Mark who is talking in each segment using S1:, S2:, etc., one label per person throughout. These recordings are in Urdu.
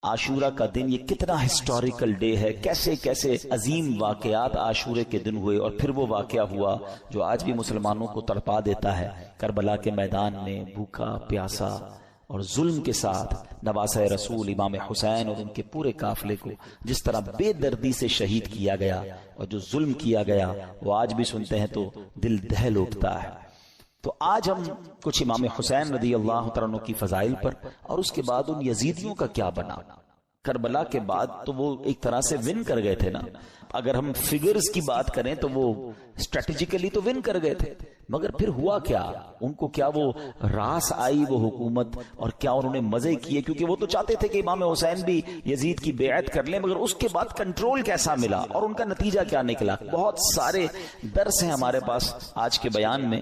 S1: عاشورہ کا دن یہ کتنا ہسٹوریکل ڈے ہے، کیسے کیسے عظیم واقعات عاشورے کے دن ہوئے، اور پھر وہ واقعہ ہوا جو آج بھی مسلمانوں کو تڑپا دیتا ہے۔ کربلا کے میدان میں بھوکا پیاسا اور ظلم کے ساتھ نواسہ رسول امام حسین اور ان کے پورے قافلے کو جس طرح بے دردی سے شہید کیا گیا، اور جو ظلم کیا گیا وہ آج بھی سنتے ہیں تو دل دہل اٹھتا ہے۔ تو آج ہم کچھ امام حسین رضی اللہ تعالیٰ عنہ کی فضائل پر، اور اس کے بعد ان یزیدیوں کا کیا بنا۔ کربلا کے بعد تو وہ ایک طرح سے ون کر گئے تھے نا، اگر ہم فگرز کی بات کریں تو وہ اسٹریٹجیکلی تو ون کر گئے تھے، مگر پھر ہوا کیا؟ ان کو کیا وہ راس آئی وہ حکومت، اور کیا انہوں نے مزے کیے؟ کیونکہ وہ تو چاہتے تھے کہ امام حسین بھی یزید کی بیعت کر لیں، مگر اس کے بعد کنٹرول کیسا ملا اور ان کا نتیجہ کیا نکلا؟ بہت سارے درس ہیں ہمارے پاس آج کے بیان میں،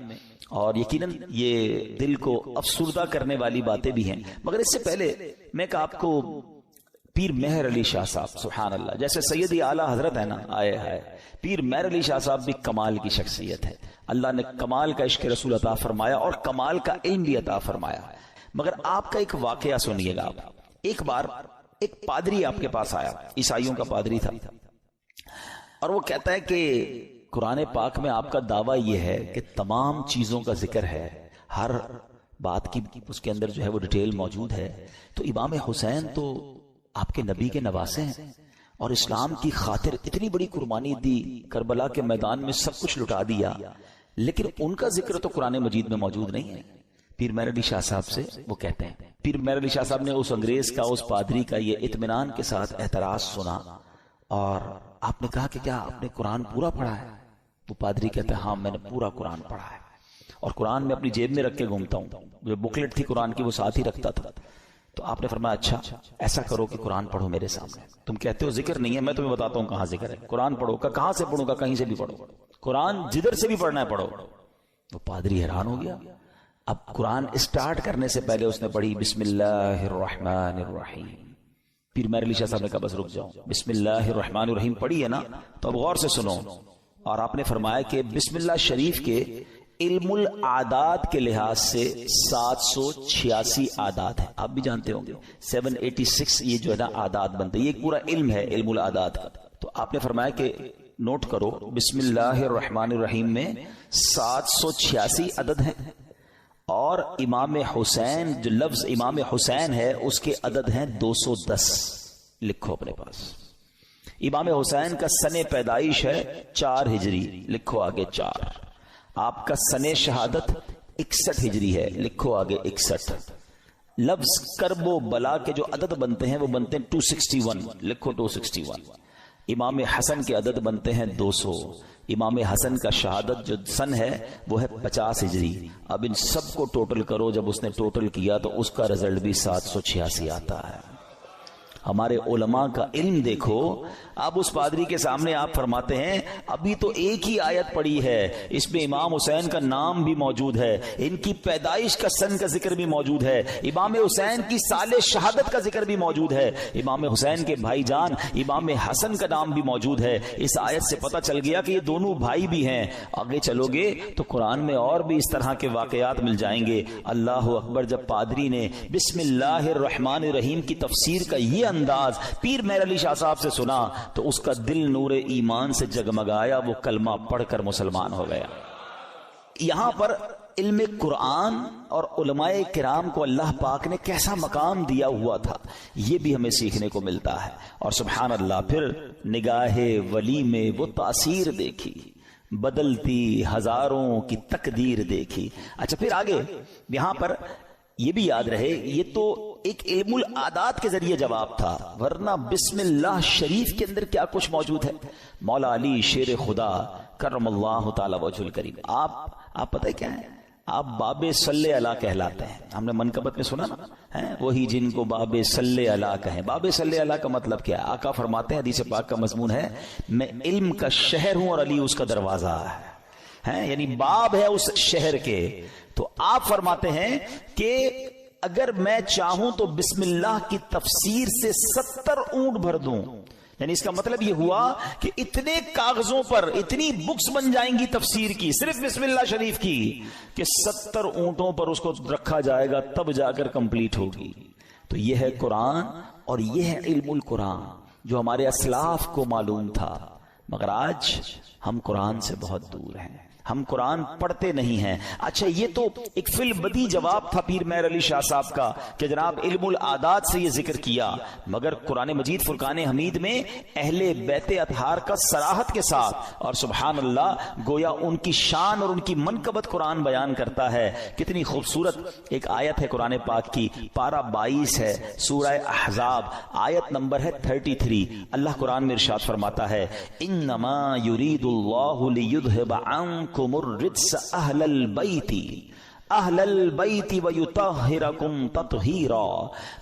S1: اور یقیناً یہ دل کو افسردہ کرنے والی باتیں بھی ہیں۔ مگر اس سے پہلے میں آپ کو پیر مہر علی شاہ صاحب، سبحان اللہ، جیسے سیدی اعلیٰ حضرت ہے نا، آئے ہائے، پیر مہر علی شاہ صاحب بھی کمال کی شخصیت ہے۔ اللہ نے کمال کا عشق رسول عطا فرمایا اور کمال کا علم بھی عطا فرمایا۔ مگر آپ کا ایک واقعہ سنیے گا۔ ایک بار ایک پادری آپ کے پاس آیا، عیسائیوں کا پادری تھا، اور وہ کہتا ہے کہ قرآن پاک میں آپ کا دعویٰ یہ ہے کہ تمام چیزوں کا ذکر ہے، ہر بات کی اس کے اندر جو ہے وہ ڈیٹیل موجود ہے، تو امام حسین تو آپ کے نبی کے نواسے ہیں، اور اسلام کی خاطر اتنی بڑی قربانی دی، کربلا کے میدان میں سب کچھ لٹا دیا، لیکن ان کا ذکر تو قرآن مجید میں موجود نہیں ہے۔ پیر مہر علی شاہ صاحب سے وہ کہتے ہیں، پیر مہر علی شاہ صاحب نے اس انگریز کا، اس پادری کا یہ اطمینان کے ساتھ اعتراض سنا، اور آپ نے کہا کہ کیا آپ نے قرآن پورا پڑھا ہے؟ وہ پادری کہتے ہیں ہاں میں نے پورا قرآن پڑھا ہے، اور قرآن میں اپنی جیب میں رکھ کے گھومتا ہوں، جو بکلیٹ تھی قرآن کی وہ ساتھ ہی رکھتا تھا۔ تو آپ نے فرمایا اچھا ایسا کرو کہ قرآن پڑھو میرے سامنے، تم کہتے ہو ذکر نہیں ہے، میں تمہیں بتاتا ہوں کہاں ذکر ہے، قرآن پڑھو۔ کہاں سے پڑھوں گا؟ کہیں سے بھی پڑھو، قرآن جدھر سے بھی پڑھنا ہے پڑھو۔ وہ پادری حیران ہو گیا۔ اب قرآن اسٹارٹ کرنے سے پہلے اس نے پڑھی بسم اللہ الرحمن الرحیم۔ پیر مہر علی شاہ صاحب نے کہا بس رک جاؤ، بسم اللہ الرحمن الرحیم پڑھی ہے نا، تو اب غور سے سنو۔ اور آپ نے فرمایا کہ بسم اللہ شریف کے علم العادات کے لحاظ سے 786 عادات ہیں، آپ بھی جانتے ہوں گے 786 یہ جو ہے نا عادات بنتے ہیں، یہ پورا علم ہے علم العادات کا۔ تو آپ نے فرمایا کہ نوٹ کرو بسم اللہ الرحمن الرحیم میں 786 عدد ہیں، اور امام حسین جو لفظ امام حسین ہے اس کے عدد ہیں 210، لکھو اپنے پاس۔ امام حسین کا سن پیدائش ہے 4 ہجری، لکھو آگے 4۔ آپ کا سن شہادت 61 ہجری ہے، لکھو آگے 61۔ لفظ کرب و بلا کے جو عدد بنتے ہیں وہ بنتے ہیں 261، لکھو 261۔ امام حسن کے عدد بنتے ہیں 200۔ امام حسن کا شہادت جو سن ہے وہ ہے 50 ہجری۔ اب ان سب کو ٹوٹل کرو، جب اس نے ٹوٹل کیا تو اس کا رزلٹ بھی 786 آتا ہے۔ ہمارے علماء کا علم دیکھو۔ اب اس پادری کے سامنے آپ فرماتے ہیں ابھی تو ایک ہی آیت پڑھی ہے، اس میں امام حسین کا نام بھی موجود ہے، ان کی پیدائش کا سن کا ذکر بھی موجود ہے، امام حسین کی سال شہادت کا ذکر بھی موجود ہے، امام حسین کے بھائی جان امام حسن کا نام بھی موجود ہے۔ اس آیت سے پتہ چل گیا کہ یہ دونوں بھائی بھی ہیں۔ آگے چلو گے تو قرآن میں اور بھی اس طرح کے واقعات مل جائیں گے۔ اللہ اکبر۔ جب پادری نے بسم اللہ الرحمن الرحیم کی تفسیر کا یہ انداز پیر مہر علی شاہ صاحب سے سنا تو اس کا دل نور ایمان سے جگمگایا، وہ کلمہ پڑھ کر مسلمان ہو گیا۔ یہاں پر علم قرآن اور علماء کرام کو اللہ پاک نے کیسا مقام دیا ہوا تھا یہ بھی ہمیں سیکھنے کو ملتا ہے۔ اور سبحان اللہ، پھر نگاہ ولی میں وہ تاثیر دیکھی، بدلتی ہزاروں کی تقدیر دیکھی۔ اچھا پھر آگے یہاں پر یہ بھی یاد رہے یہ تو ایک علم العادات کے ذریعے جواب تھا، ورنہ بسم اللہ شریف کے اندر کیا کچھ موجود ہے۔ مولا علی شیر خدا کرم اللہ تعالی وجہ الکریم، آپ پتہ کیا ہے، آپ باب صلی اللہ کہلاتے ہیں۔ ہم نے منقبت میں سنا نا، وہی جن کو باب صلی اللہ کہیں۔ باب صلی اللہ کا مطلب کیا ہے؟ آقا فرماتے ہیں، حدیث پاک کا مضمون ہے، میں علم کا شہر ہوں اور علی اس کا دروازہ ہے، یعنی باب ہے اس شہر کے۔ تو آپ فرماتے ہیں کہ اگر میں چاہوں تو بسم اللہ کی تفسیر سے 70 اونٹ بھر دوں، یعنی اس کا مطلب یہ ہوا کہ اتنے کاغذوں پر اتنی بکس بن جائیں گی تفسیر کی، صرف بسم اللہ شریف کی، کہ 70 اونٹوں پر اس کو رکھا جائے گا تب جا کر کمپلیٹ ہوگی۔ تو یہ ہے قرآن اور یہ ہے علم القرآن جو ہمارے اسلاف کو معلوم تھا، مگر آج ہم قرآن سے بہت دور ہیں، ہم قرآن پڑھتے نہیں ہیں۔ اچھا یہ تو ایک فی البدیہہ جواب تھا پیر مہر علی شاہ صاحب کا کہ جناب علم العادات سے یہ ذکر کیا، مگر قرآن مجید فرقان حمید میں اہل بیت اطہار کا صراحت کے ساتھ اور سبحان اللہ گویا ان کی شان اور ان کی منقبت قرآن بیان کرتا ہے۔ کتنی خوبصورت ایک آیت ہے قرآن پاک کی، پارہ 22 ہے، سورہ احزاب، آیت نمبر ہے 33۔ اللہ قرآن میں ارشاد فرماتا ہے انما یرید اللہ لیذھب عنکم الرجس اہل البیت ویطہرکم تطہیرا۔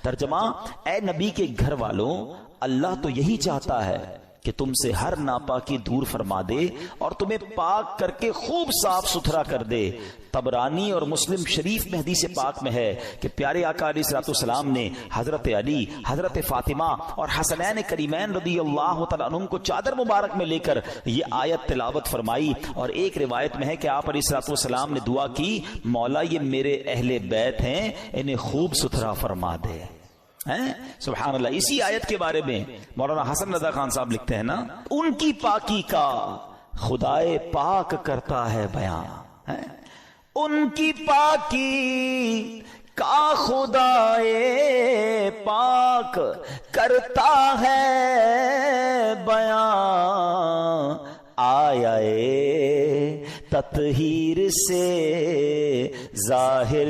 S1: ترجمہ، اے نبی کے گھر والوں، اللہ تو یہی چاہتا ہے کہ تم سے ہر ناپاکی دور فرما دے اور تمہیں پاک کر کے خوب صاف ستھرا کر دے۔ طبرانی اور مسلم شریف میں حدیث پاک میں ہے کہ پیارے آقا علیہ الصلوۃ والسلام نے حضرت علی، حضرت فاطمہ اور حسنین کریمین رضی اللہ تعالیٰ عنہم کو چادر مبارک میں لے کر یہ آیت تلاوت فرمائی، اور ایک روایت میں ہے کہ آپ علیہ الصلوۃ والسلام نے دعا کی، مولا یہ میرے اہل بیت ہیں، انہیں خوب ستھرا فرما دے۔ سبحان اللہ۔ اسی آیت کے بارے میں مولانا حسن رضا خان صاحب لکھتے ہیں نا، ان کی پاکی کا خدائے پاک کرتا ہے بیان، ان کی پاکی کا خدائے پاک کرتا ہے بیان، آیا تطہیر سے ظاہر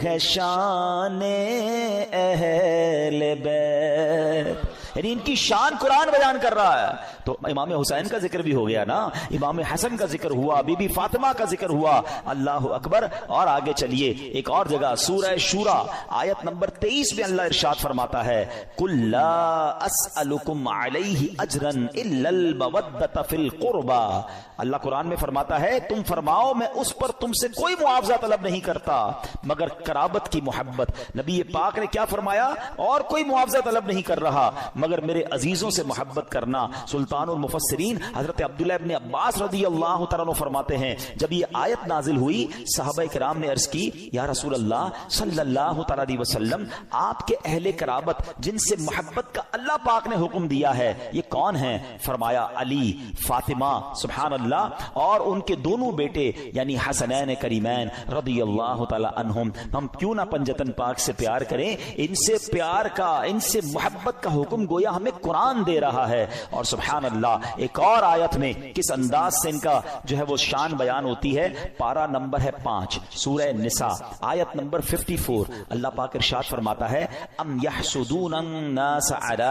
S1: ہے شان اہل بیت، یعنی ان کی شان قرآن بیان کر رہا ہے۔ تو امام حسین کا ذکر بھی ہو گیا نا، امام حسن کا ذکر ہوا، بی بی فاطمہ کا ذکر ہوا، اللہ اکبر۔ اور آگے چلیے ایک اور جگہ سورہ شورى آیت نمبر 23 میں اللہ ارشاد فرماتا ہے قُلْ لَا أَسْأَلُكُمْ عَلَيْهِ أَجْرًا إِلَّا الْمَوَدَّةَ فِي الْقُرْبَى۔ اللہ قرآن میں فرماتا ہے تم فرماؤ میں اس پر تم سے کوئی معاوضہ طلب نہیں کرتا مگر قرابت کی محبت۔ نبی پاک نے کیا فرمایا؟ اور کوئی معاوضہ طلب نہیں کر رہا مگر میرے عزیزوں سے محبت کرنا۔ سلطان المفسرین حضرت عبداللہ ابن عباس رضی اللہ تعالیٰ عنہ فرماتے ہیں جب یہ آیت نازل ہوئی صحابہ کرام نے عرض کی یا رسول اللہ صلی اللہ تعالیٰ علیہ وسلم، آپ کے اہل قرابت جن سے محبت کا اللہ پاک نے حکم دیا ہے یہ کون ہیں؟ فرمایا علی، فاطمہ، سبحان اللہ، اور ان کے دونوں بیٹے یعنی حسنین کریمین رضی اللہ تعالیٰ عنہم۔ ہم کیوں نہ پنجتن پاک سے پیار کریں؟ ان سے پیار کا، ان سے محبت کا حکم گویا ہمیں قرآن دے رہا ہے۔ اور سبحان اللہ ایک اور آیت میں کس انداز سے ان کا جو ہے وہ شان بیان ہوتی ہے، پارہ نمبر ہے 5 سورہ نساء آیت نمبر 54، اللہ پاک ارشاد فرماتا ہے ام یحسدون الناس علی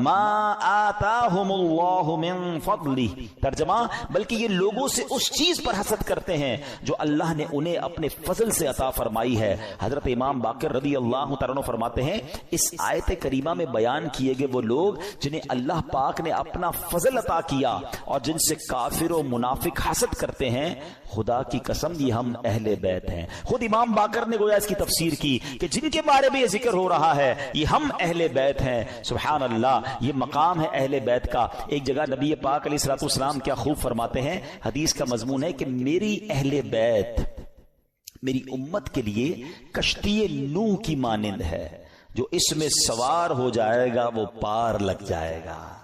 S1: ما آتاہم اللہ من فضلہ۔ ترجمہ، بلکہ یہ لوگوں سے اس چیز پر حسد کرتے ہیں جو اللہ نے انہیں اپنے فضل سے عطا فرمائی ہے۔ حضرت امام باقر رضی اللہ تعالیٰ عنہ فرماتے ہیں اس آیت کریمہ میں بیان کیے گئے وہ لوگ جنہیں اللہ پاک نے اپنا فضل عطا کیا اور جن سے کافر و منافق حسد کرتے ہیں، خدا کی قسم یہ ہم اہل بیت ہیں۔ خود امام باقر نے گویا اس کی تفسیر کی کہ جن کے بارے میں یہ ذکر ہو رہا ہے یہ ہم اہل بیت ہیں۔ سبحان اللہ، یہ مقام ہے اہل بیت کا۔ ایک جگہ نبی پاک علیہ الصلوۃ والسلام کیا خوب فرماتے ہیں، حدیث کا مضمون ہے کہ میری اہل بیت میری امت کے لیے کشتی نوح کی مانند ہے، جو اس میں سوار ہو جائے گا وہ پار لگ جائے گا۔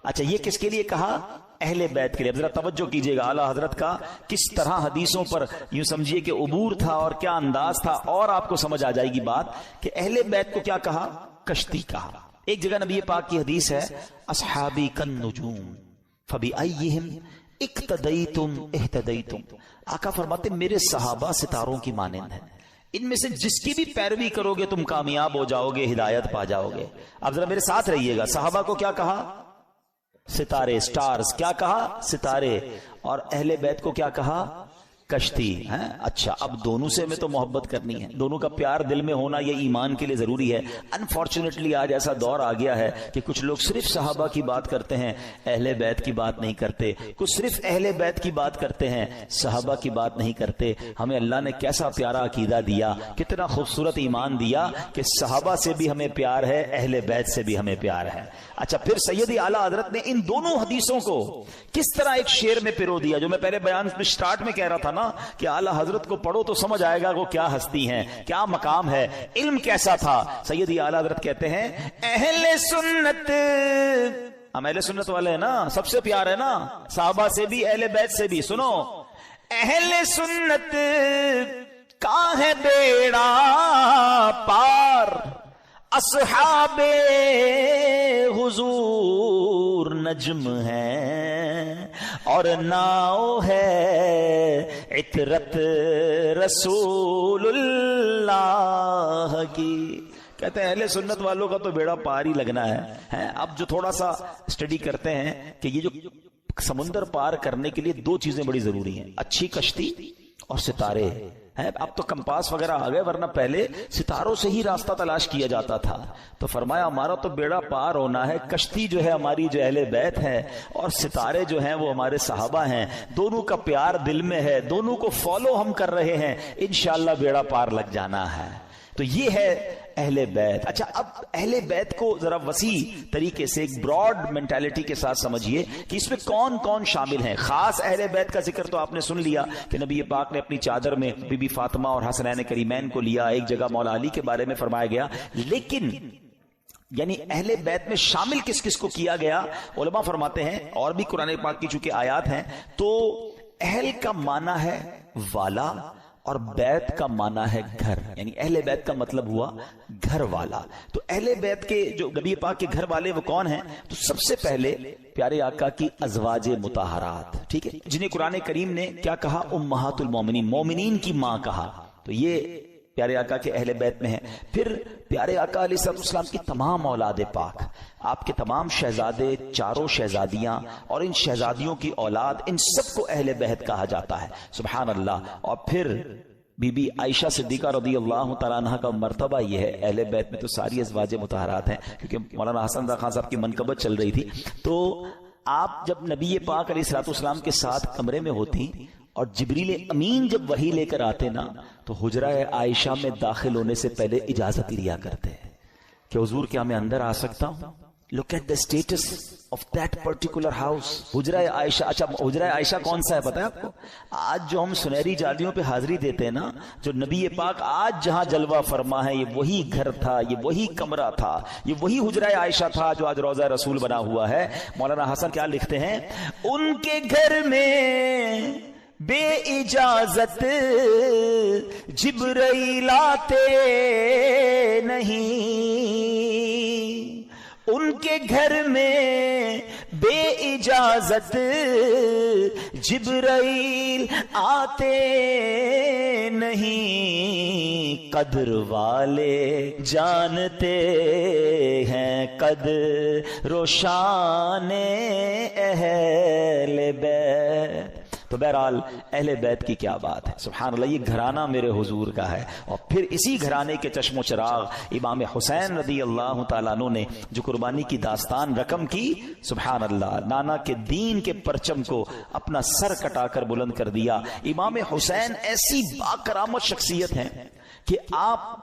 S1: اچھا یہ کس کے لیے کہا؟ اہل بیت کے لیے۔ ذرا توجہ کیجئے گا اعلیٰ حضرت کا کس طرح حدیثوں پر یوں سمجھیے کہ عبور تھا اور کیا انداز تھا، اور آپ کو سمجھ آ جائے گی بات کہ اہل بیت کو کیا کہا؟ کشتی کہا۔ ایک جگہ نبی پاک کی حدیث ہے اصحابی کالنجوم فبأیہم اقتدیتم اہتدیتم۔ آقا فرماتے میرے صحابہ ستاروں کی مانند ہیں، ان میں سے جس کی بھی پیروی کرو گے تم کامیاب ہو جاؤ گے، ہدایت پا جاؤ گے۔ اب ذرا میرے ساتھ رہیے گا، صحابہ کو کیا کہا؟ ستارے، سٹارز۔ کیا کہا؟ ستارے۔ اور اہل بیت کو کیا کہا؟ کشتی۔ اچھا اب دونوں سے ہمیں تو محبت کرنی ہے، دونوں کا پیار دل میں ہونا یہ ایمان کے لیے ضروری ہے۔ انفارچونیٹلی آج ایسا دور آ گیا ہے کہ کچھ لوگ صرف صحابہ کی بات کرتے ہیں، اہل بیت کی بات نہیں کرتے، کچھ صرف اہل بیت کی بات کرتے ہیں، صحابہ کی بات نہیں کرتے۔ ہمیں اللہ نے کیسا پیارا عقیدہ دیا، کتنا خوبصورت ایمان دیا کہ صحابہ سے بھی ہمیں پیار ہے، اہل بیت سے بھی ہمیں پیار ہے۔ اچھا پھر سیدی اعلیٰ حضرت نے ان دونوں حدیثوں کو کس طرح ایک شعر میں پرو دیا، جو میں پہلے بیان میں سٹارٹ میں کہہ رہا تھا نا کہ اعلی حضرت کو پڑھو تو سمجھ آئے گا وہ کیا ہستی ہیں, کیا مقام ہے, علم کیسا تھا. سیدی اعلی حضرت کہتے ہیں اہل سنت, ہم اہل سنت والے ہیں نا, سب سے پیار ہے نا, صحابہ سے بھی اہل بیت سے بھی. سنو, اہل سنت کا ہے بیڑا پار, اصحاب حضور نجم ہیں اور ناؤ ہے عطرت رسول اللہ کی. کہتے ہیں اہل سنت والوں کا تو بیڑا پار ہی لگنا ہے. اب جو تھوڑا سا اسٹڈی کرتے ہیں کہ یہ جو سمندر پار کرنے کے لیے دو چیزیں بڑی ضروری ہیں, اچھی کشتی اور ستارے ہیں. اب تو کمپاس وغیرہ آ گئے, ورنہ پہلے ستاروں سے ہی راستہ تلاش کیا جاتا تھا. تو فرمایا ہمارا تو بیڑا پار ہونا ہے, کشتی جو ہے ہماری جو اہل بیت ہے, اور ستارے جو ہیں وہ ہمارے صحابہ ہیں. دونوں کا پیار دل میں ہے, دونوں کو فالو ہم کر رہے ہیں, انشاءاللہ بیڑا پار لگ جانا ہے. تو یہ ہے اہل بیت. اچھا, اب اہل بیت کو ذرا وسیع طریقے سے ایک براڈ مینٹالٹی کے ساتھ سمجھیے کہ اس میں کون کون شامل ہیں. خاص اہل بیت کا ذکر تو آپ نے سن لیا کہ نبی پاک نے اپنی چادر میں بی بی فاطمہ اور حسنین کریمین کو لیا, ایک جگہ مولا علی کے بارے میں فرمایا گیا. لیکن یعنی اہل بیت میں شامل کس کس کو کیا گیا, علماء فرماتے ہیں, اور بھی قرآن پاک کی چونکہ آیات ہیں, تو اہل کا معنی ہے والا اور بیت کا معنی ہے گھر. یعنی اہل بیت کا مطلب ہوا گھر والا. تو اہل بیت کے جو نبی پاک کے گھر والے وہ کون ہیں؟ تو سب سے پہلے پیارے آقا کی ازواج مطہرات, ٹھیک ہے, جنہیں قرآن کریم نے کیا کہا, امہات المومنین, مومنین کی ماں کہا. تو یہ پیارے آقا کے اہل بیت میں ہیں. پھر پیارے آقا علیہ السلام کی تمام اولاد پاک, آپ کے تمام شہزادے, چاروں شہزادیاں اور ان شہزادیوں کی اولاد, ان سب کو اہل بیت کہا جاتا ہے. سبحان اللہ. اور پھر بی بی عائشہ صدیقہ رضی اللہ تعالیٰ عنہ کا مرتبہ یہ ہے. اہل بیت میں تو ساری ازواج مطہرات ہیں, کیونکہ مولانا حسن رضا خان صاحب کی منقبت چل رہی تھی. تو آپ جب نبی پاک علیہ السلام کے ساتھ کمرے میں ہوتی اور جبریل امین جب وحی لے کر آتے نا, تو حجرہ عائشہ میں داخل ہونے سے پہلے اجازت لیا کرتے کہ حضور کیا میں اندر آ سکتا ہوں. Look at the status of that particular house. حجرہ عائشہ. اچھا, حجرہ عائشہ کون سا ہے پتہ ہے آپ کو؟ آج جو ہم سنہری جالیوں پہ حاضری دیتے ہیں نا, جو نبی پاک آج جہاں جلوہ فرما ہے, یہ وہی گھر تھا, یہ وہی کمرہ تھا, یہ وہی حجرہ عائشہ تھا جو آج روضہ رسول بنا ہوا ہے. مولانا حسن کیا لکھتے ہیں, ان کے گھر میں بے اجازت جبرائیل آتے نہیں, ان کے گھر میں بے اجازت جبرائیل آتے نہیں, قدر والے جانتے ہیں قدر و شان اہل بیت. تو بہرحال اہل بیت کی کیا بات ہے, سبحان اللہ. یہ گھرانہ میرے حضور کا ہے. اور پھر اسی گھرانے کے چشم و چراغ امام حسین رضی اللہ تعالیٰ عنہ نے جو قربانی کی داستان رقم کی, سبحان اللہ, نانا کے دین کے پرچم کو اپنا سر کٹا کر بلند کر دیا. امام حسین ایسی با کرامت شخصیت ہیں کہ آپ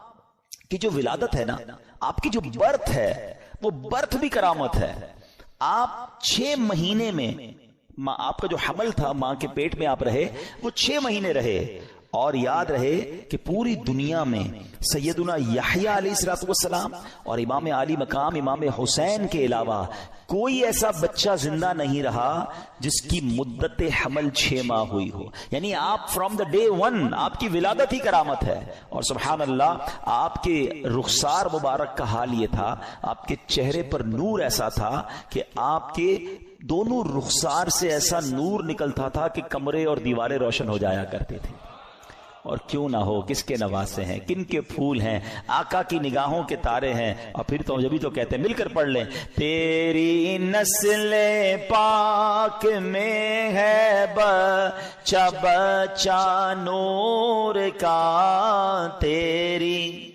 S1: کی جو ولادت ہے نا, آپ کی جو برتھ ہے, وہ برتھ بھی کرامت ہے. آپ 6 مہینے میں, آپ کا جو حمل تھا ماں کے پیٹ میں آپ رہے, وہ 6 مہینے رہے. اور یاد رہے کہ پوری دنیا میں سیدنا یحییٰ علیہ السلام اور امام عالی مقام امام حسین کے علاوہ کوئی ایسا بچہ زندہ نہیں رہا جس کی مدت حمل 6 ماہ ہوئی ہو. یعنی آپ فرام دا ڈے 1 آپ کی ولادت ہی کرامت ہے. اور سبحان اللہ, آپ کے رخسار مبارک کا حال یہ تھا, آپ کے چہرے پر نور ایسا تھا کہ آپ کے دونوں رخسار سے ایسا نور نکلتا تھا کہ کمرے اور دیواریں روشن ہو جایا کرتے تھے. اور کیوں نہ ہو, کس کے نواسے ہیں, کن کے پھول ہیں, آقا کی نگاہوں کے تارے ہیں. اور پھر تو جبھی تو کہتے ہیں, مل کر پڑھ لیں, تیری نسل پاک میں ہے بچہ بچہ نور کا, تیری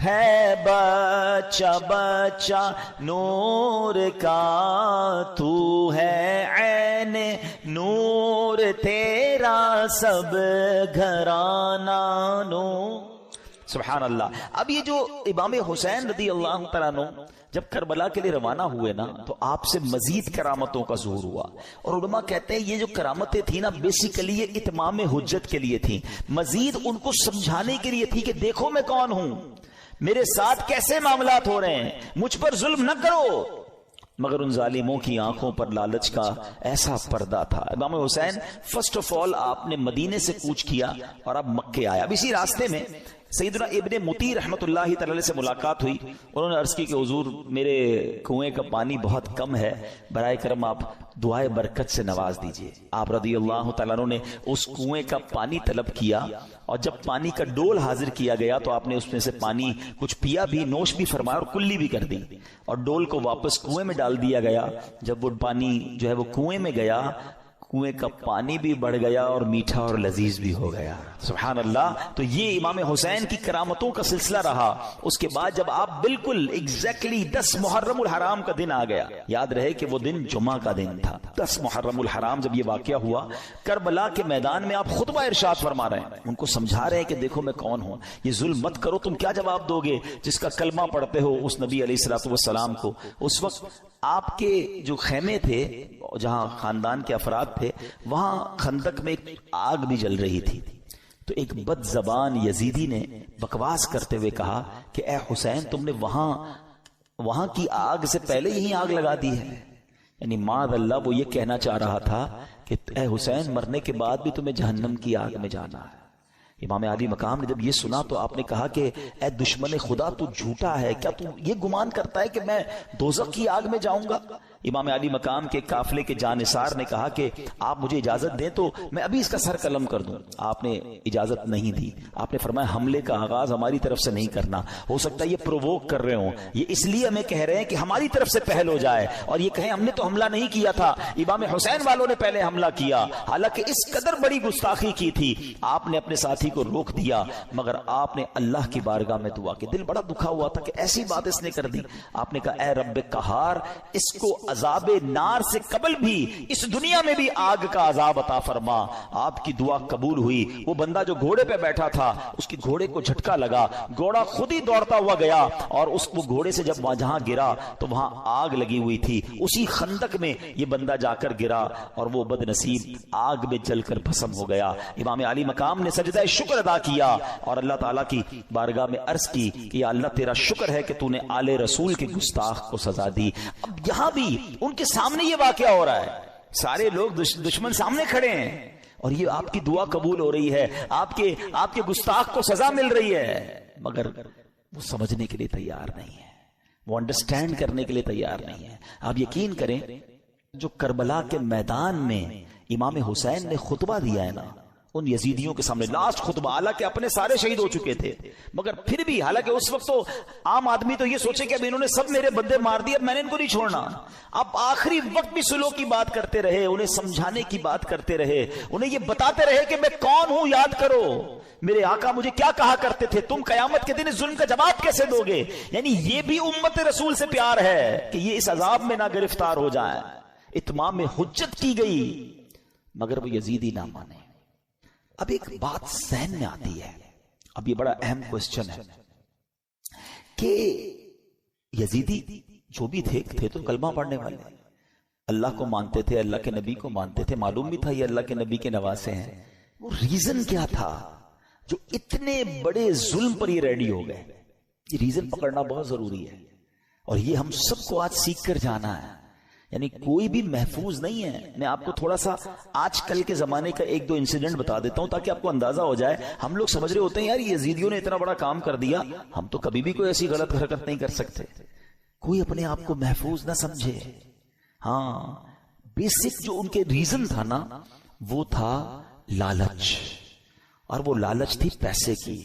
S1: ہے بچہ بچہ نور کا, تو ہے عین نور تیرا سب گھرانہ نور. سبحان اللہ۔ اب یہ جو امام حسین رضی اللہ تعالیٰ عنہ جب کربلا کے لیے روانہ ہوئے نا تو آپ سے مزید کرامتوں کا ظہور ہوا، اور علماء کہتے ہیں یہ جو کرامتیں تھیں نا بیسیکلی یہ اتمام حجت کے لیے تھیں، مزید ان کو سمجھانے کے لیے تھی کہ دیکھو میں کون ہوں، میرے ساتھ کیسے معاملات ہو رہے ہیں، مجھ پر ظلم نہ کرو۔ مگر ان ظالموں کی آنکھوں پر لالچ کا ایسا پردہ تھا۔ امام حسین فرسٹ آف آل آپ نے مدینے سے کوچ کیا اور اب مکے آیا۔ اب اسی راستے میں سیدنا ابن مطی رحمت اللہ تعالی سے ملاقات ہوئی، انہوں نے عرض کی کہ حضور میرے کنویں کا پانی بہت کم ہے، برائے کرم آپ دعائے برکت سے نواز دیجئے۔ آپ رضی اللہ تعالیٰ عنہ نے اس کنویں کا پانی طلب کیا، اور جب پانی کا ڈول حاضر کیا گیا تو آپ نے اس میں سے پانی کچھ پیا بھی، نوش بھی فرمایا اور کلی بھی کر دی، اور ڈول کو واپس کنویں میں ڈال دیا گیا۔ جب وہ پانی جو ہے وہ کنویں میں گیا، کنویں کا پانی بھی بڑھ گیا اور میٹھا اور لذیذ بھی ہو گیا۔ سبحان اللہ۔ تو یہ امام حسین کی کرامتوں کا سلسلہ رہا۔ اس کے بعد جب آپ بالکل ایگزیکٹلی 10 محرم الحرام کا دن آ گیا، یاد رہے کہ وہ دن جمعہ کا دن تھا، 10 محرم الحرام جب یہ واقعہ ہوا، کربلا کے میدان میں آپ خطبہ ارشاد فرما رہے ہیں، ان کو سمجھا رہے ہیں کہ دیکھو میں کون ہوں، یہ ظلم مت کرو۔ تم کیا جواب دو گے جس کا کلمہ پڑھتے ہو اس نبی علیہ الصلوۃ والسلام کو؟ اس وقت آپ کے جو خیمے تھے جہاں خاندان کے افراد تھے وہاں خندق میں ایک آگ بھی جل رہی تھی، تو ایک بد زبان یزیدی نے بکواس کرتے ہوئے کہا کہ اے حسین تم نے وہاں کی آگ سے پہلے یہی آگ لگا دی ہے، یعنی معاذ اللہ وہ یہ کہنا چاہ رہا تھا کہ اے حسین مرنے کے بعد بھی تمہیں جہنم کی آگ میں جانا ہے۔ امام علی مقام نے جب یہ سنا تو آپ نے کہا کہ اے دشمن خدا تو جھوٹا ہے، کیا تو یہ گمان کرتا ہے کہ میں دوزخ کی آگ میں جاؤں گا؟ امام علی مقام کے قافلے کے جانثار نے کہا کہ آپ مجھے اجازت دیں تو میں ابھی اس کا سر قلم کر دوں۔ آپ نے اجازت نہیں دی، آپ نے فرمایا حملے کا آغاز ہماری طرف سے نہیں کرنا، ہو سکتا ہے یہ پرووک کر رہے ہوں، یہ اس لیے ہمیں کہہ رہے ہیں کہ ہماری طرف سے پہل ہو جائے اور یہ کہیں ہم نے تو حملہ نہیں کیا تھا، امام حسین والوں نے پہلے حملہ کیا۔ حالانکہ اس قدر بڑی گستاخی کی تھی، آپ نے اپنے ساتھی کو روک دیا، مگر آپ نے اللہ کی بارگاہ میں دعا کی، دل بڑا دکھا ہوا تھا کہ ایسی بات اس نے کر دی۔ آپ نے کہا اے رب قہار، اس کو عذاب نار سے قبل بھی اس دنیا میں بھی آگ کا عذاب عطا فرما۔ آپ کی دعا قبول ہوئی۔ وہ بندہ جو گھوڑے پہ بیٹھا تھا اس کی گھوڑے کو جھٹکا لگا، گھوڑا خود ہی دوڑتا ہوا گیا اور اس وہ گھوڑے سے جب جہاں گرا تو وہاں آگ لگی ہوئی تھی، اسی خندق میں یہ بندہ جا کر گرا اور وہ بد نصیب آگ میں جل کر بھسم ہو گیا۔ امام علی مقام نے سجدہ شکر ادا کیا اور اللہ تعالیٰ کی بارگاہ میں عرض کی کہ یا اللہ تیرا شکر ہے کہ تو نے آل رسول کے گستاخ کو سزا دی۔ اب یہاں بھی ان کے سامنے یہ واقعہ ہو رہا ہے، سارے لوگ دشمن سامنے کھڑے ہیں اور یہ آپ کی دعا قبول ہو رہی ہے، آپ کے گستاخ کو سزا مل رہی ہے، مگر وہ سمجھنے کے لیے تیار نہیں ہے، وہ انڈرسٹینڈ کرنے کے لیے تیار نہیں ہے۔ آپ یقین کریں جو کربلا کے میدان میں امام حسین نے خطبہ دیا ہے نا ان یزیدیوں کے سامنے، لاسٹ خطبہ، حالانکہ اپنے سارے شہید ہو چکے تھے مگر پھر بھی، حالانکہ اس وقت تو عام آدمی تو یہ سوچے کہ اب انہوں نے سب میرے بندے مار دیے، اب میں نے ان کو نہیں چھوڑنا، اب آخری وقت بھی سلو کی بات کرتے رہے، انہیں سمجھانے کی بات کرتے رہے، انہیں یہ بتاتے رہے کہ میں کون ہوں، یاد کرو میرے آقا مجھے کیا کہا کرتے تھے، تم قیامت کے دن اس ظلم کا جواب کیسے دو گے۔ یعنی یہ بھی امت رسول سے پیار ہے کہ یہ اس عذاب میں نہ گرفتار ہو جائیں۔ اتمام حجت کی گئی مگر وہ یزیدی نہ مانے۔ اب ایک بات ذہن میں آتی ہے، اب یہ بڑا اہم کوسچن ہے کہ یزیدی جو بھی تھے تو کلمہ پڑھنے والے، اللہ کو مانتے تھے، اللہ کے نبی کو مانتے تھے، معلوم بھی تھا یہ اللہ کے نبی کے نواسے ہیں، وہ ریزن کیا تھا جو اتنے بڑے ظلم پر یہ ریڈی ہو گئے؟ یہ ریزن پکڑنا بہت ضروری ہے اور یہ ہم سب کو آج سیکھ کر جانا ہے، یعنی کوئی بھی محفوظ نہیں ہے۔ میں آپ کو تھوڑا سا آج کل کے زمانے کا ایک دو انسیڈنٹ بتا دیتا ہوں تاکہ آپ کو اندازہ ہو جائے۔ ہم لوگ سمجھ رہے ہوتے ہیں یار یہ یزیدیوں نے اتنا بڑا کام کر دیا، ہم تو کبھی بھی کوئی ایسی غلط حرکت نہیں کر سکتے۔ کوئی اپنے آپ کو محفوظ نہ سمجھے۔ ہاں، بیسک جو ان کے ریزن تھا نا وہ تھا لالچ، اور وہ لالچ تھی پیسے کی،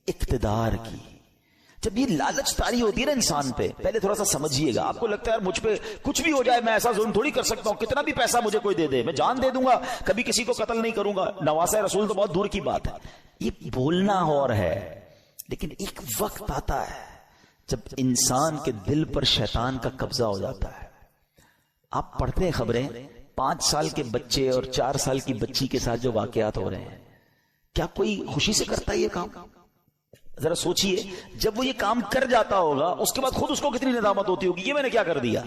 S1: اقتدار کی۔ جب یہ لالچ طاری ہوتی ہے نا انسان پہ، پہلے تھوڑا سا سمجھیے گا، آپ کو لگتا ہے یار مجھ پہ کچھ بھی ہو جائے میں ایسا ظلم تھوڑی کر سکتا ہوں، کتنا بھی پیسہ مجھے کوئی دے دے میں جان دے دوں گا، کبھی کسی کو قتل نہیں کروں گا، نواسہ رسول تو بہت دور کی بات ہے۔ یہ بولنا اور ہے، لیکن ایک وقت آتا ہے جب انسان کے دل پر شیطان کا قبضہ ہو جاتا ہے۔ آپ پڑھتے ہیں خبریں 5 سال کے بچے اور 4 سال کی بچی کے ساتھ جو واقعات ہو رہے ہیں، کیا کوئی خوشی سے کرتا ہے یہ کام؟ ذرا سوچئے جب وہ یہ کام کر جاتا ہوگا اس کے بعد خود اس کو کتنی ندامت ہوتی ہوگی، یہ میں نے کیا کر دیا.